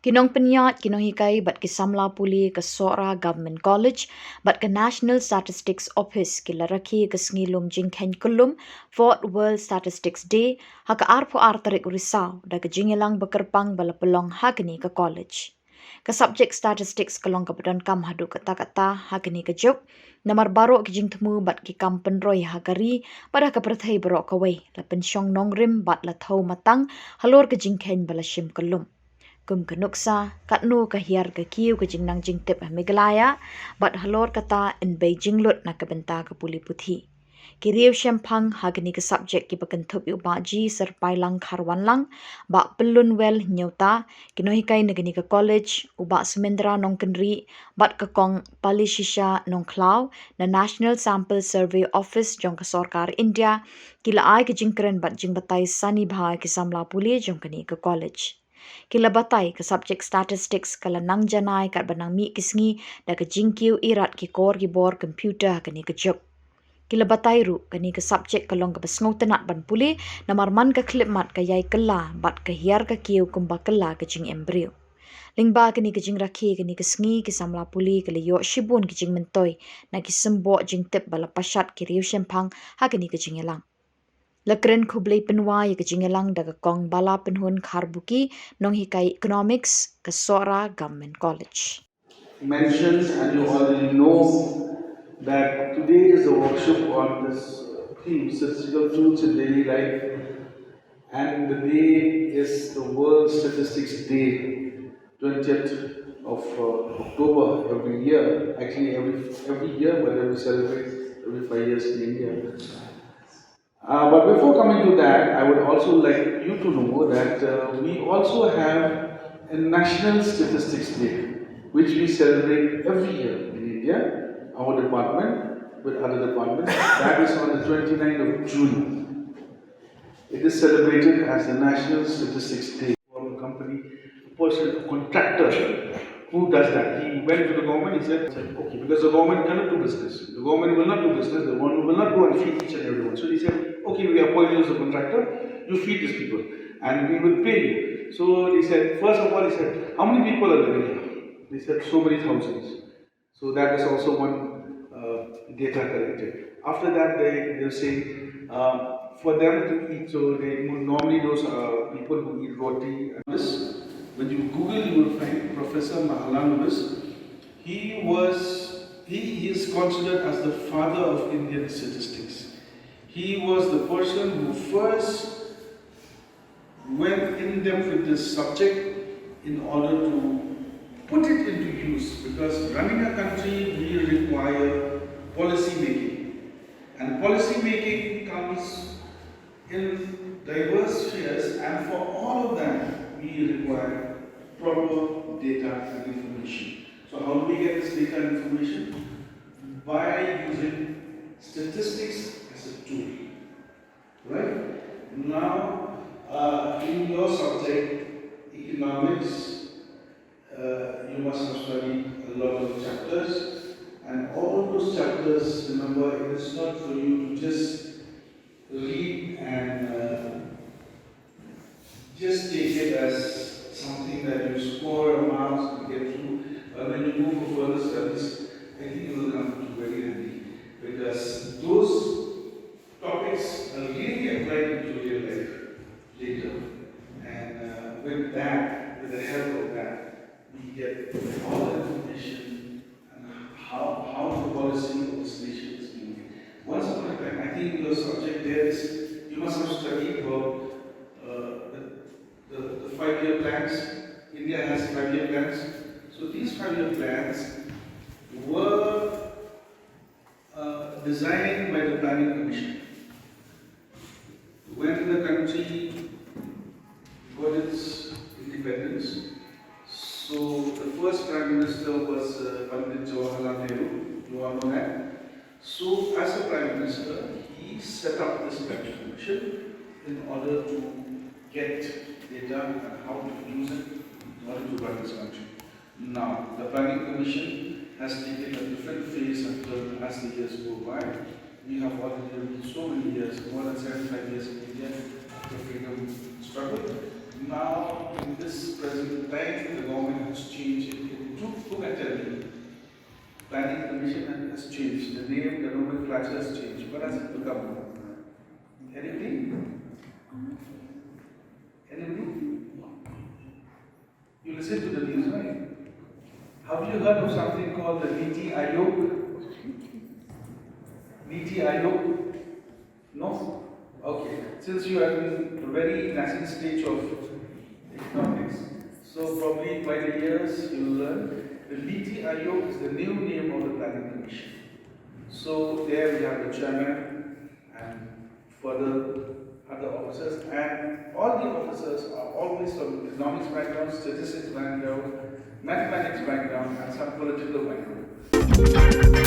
Kinong penyat kinong hikai bat ki Samla Puli ke Sohra Government College bat ke National Statistics Office ki Rakhe ke Sngilum Jingkhen Kulum Fourth World Statistics Day ha ke arpo tarik risau da ke jingelang bekerpang bala pelong hagni ke college. Ke subjek statistics kelong ke badan kam hadu kata-kata hagni ke jok namar baru ke jing temu bat ki kam penroi hagari pada ke perthai berok kawai la pensyong nongrim bat la thau matang halor ke jingkhen bala shim kelum. Kum ke nuksa, kat nu ke hiar ke kiu ke jingnang jingtip Meghalaya, bat halor kata in Beijing lut na ke benta ke puli puthi. Kiriu syempang hagni ke subjek ki pekentup yu baji serpai lang karwan lang, bak pelun wel nyota, kino hikai negeni ke college, ubak semendra nong kenri, bat ke kong pali shisha nong klau, na National Sample Survey Office jong ke Sarkar India, kila ai ke jingkeren bat jingbatai sani bhai ke Samla Puli jong keni ke college. Kila batai ke subjek statistics kala nang janai kat banang mi kisngi da ke jingkiu irat ki Khubor komputer kani ke jok. Kila batai ru kani ke subjek kalong ke besngau tenat ban puli namar man ke klip mat ke yai kela bat ke hiar ke kiu kumba kela ke jing embrio. Lingba kani ke jing Rakhe kani ke sngi ke Samla Puli ke liyo shibun ke jing mentoi na ki sembo jing tip bala pasat ki riu syempang ha kani ke jing elang. Lekren kublai penwa ya ke jingelang daga kong bala penhun karbuki nong hikai economics ke Sohra Government College. Mentioned, and you already know that today is a workshop on this theme, statistical tools in daily life, and the day is the World Statistics Day, 20th of October every year. Actually, every year, but then we celebrate every 5 years in India. But before coming to that, I would also like you to know that we also have a National Statistics Day, which we celebrate every year in India, our department with other departments. That is on the 29th of June. It is celebrated as the National Statistics Day for a company, a person, a contractor who does that. He went to the government, he said, okay, because the government cannot do business. The government will not do business, the government will not go and feed each and everyone. So he said, okay, we appoint you as a contractor, you feed these people, and we will pay you. So he said, first of all, he said, how many people are living here? They said, so many thousands. So that is also one data collected. After that, they say for them to eat. So they normally those people who eat roti. And this, when you Google, you will find Professor Mahalanobis. He is considered as the father of Indian statistics. He was the person who first went in depth with this subject in order to put it into use, because running a country we require policy making, and policy making comes in diverse spheres, and for all of that we require proper data and information. So how do we get this data and information? By using statistics as a tool, right? Now in your subject economics, you must have studied a lot of chapters, and all those chapters, remember, it is not for you to just read and just take it as something that you score a marks to get through. But when you go for further studies, I think it will come to very handy, because those topics are really applied into real life later. And with that, with the help of that, we get all the information and how the policy of this nation is being made. Once upon a time, I think your subject there is, you must have studied about the 5-year plans. India has 5-year plans. So these 5-year plans were designed by the Planning Commission. When the country got its independence, so the first Prime Minister was Pandit Jawaharlal Nehru, you all know that. So as a Prime Minister, he set up this Planning Commission in order to get data and how to use it in order to run this country. Now, the Planning Commission has taken a different phase and turn as the years go by. We have already lived so many years, more than 75 years in India after freedom struggle. Now, in this present time, the government has changed. Who can tell me? Planning Commission has changed. The name, the nomenclature has changed. What has it become? Anybody? Anybody? You listen to the news, right? Have you heard of something called the Niti Ayog? Niti Ayog? No? Okay. Since you are in a very nascent stage of economics, so probably by the years you will learn. The Niti Ayog is the new name of the Planning Commission. So there we have the chairman and further other officers, and all the officers are always from economics background, statistics background, mathematics background, and some political background.